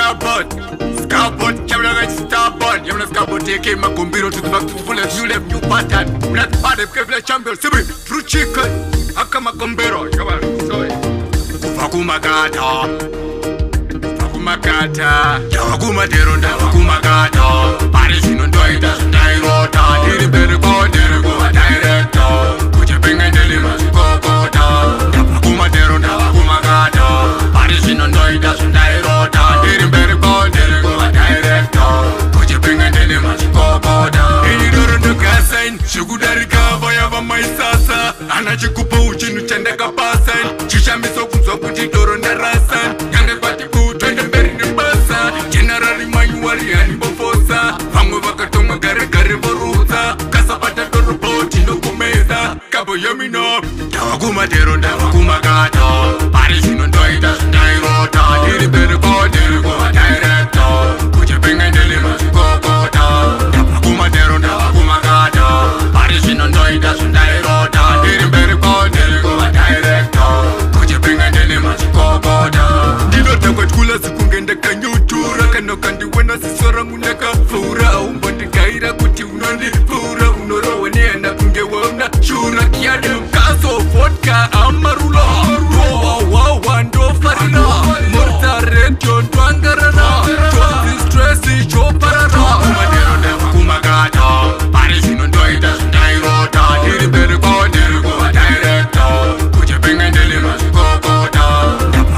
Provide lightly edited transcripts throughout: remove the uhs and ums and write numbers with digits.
starboard. SCABO, starboard. You know SCABO T came a combino to the back to full of new left new pattern. We're not part of Kevlar champion. Sibi, fruit chicken. Akama combero. Come on, sorry. Makata. Makata. Yawakuma deronda, wakumakata. Paris in Ondoida, Dairota. Diribergo, Dirigo, director. Kuchepinga Delima, Kokota. Yawakuma deronda, wakumakata. Paris in Ondoida, Dairota. Diribergo, Dirigo, director. Kuchepinga Delima, Kokota. Idorunda Gasain, Shugudarika, Vayava Maisasa. Anachikupa uchinu chandaka pasan. Chishamiso kuzokuti doronda rasan. Yande batiku. Generally manually and bofosa. Vango vakatonga gare voruza. Kasapata to report no kumeza. Kabo yamino. Tawakuma deronda wakumakata. Paris in Ondoida, Dairota. Diribergo, Dirigo, director. Kuchepinga Delima, Kokota. Tawakuma deronda wakumakata. Paris in Ondoida, Dairota. Diribergo, Dirigo, director. Kuchepinga Delima, Kokota. Dilo takwatula sikungenda kanyutura. Kano kandi wena sisora muneka fura. Umbondi gaira kuti unoni fura. Unoro wani enda kunge wana shura. Kiade mkaso vodka amarula. Wow, wando farina. Morta rekyo ndwangarana. Tosi stressi choparana. Kumaderonda wakumakata. Paris in Ondoida, Dairota. Diribergo, Dirigo, director. Kuchepinga Delima, Kokota.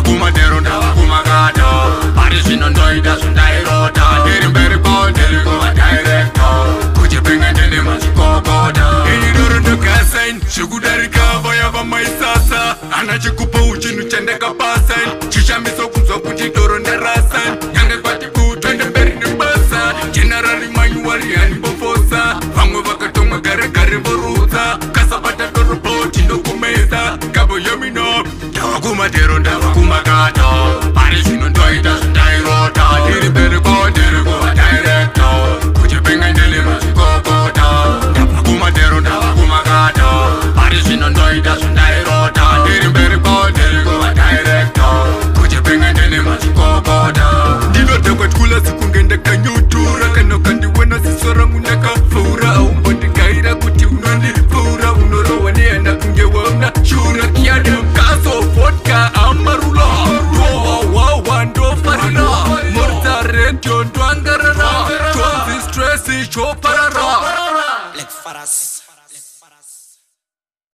Kumaderonda wakumakata. Paris in Ondoida, Dairota. Diribergo, Dirigo, director. Kuchepinga Delima, Kokota. Idorunda Gasain, Shugudarika, Vayava Maisasa. Anachikupa uchinu chandaka pasan. Chishamiso kuzokuti doronda rasan. Yange batiku, twende mberi ni basa. Generally manually and bofosa. Vango vakatonga gare voruza. Kasapata to report no kumeza. Kabo yamino. Tawakuma deronda wakumakata. Paris in Ondoida, Dairota. Diribergo, Dirigo.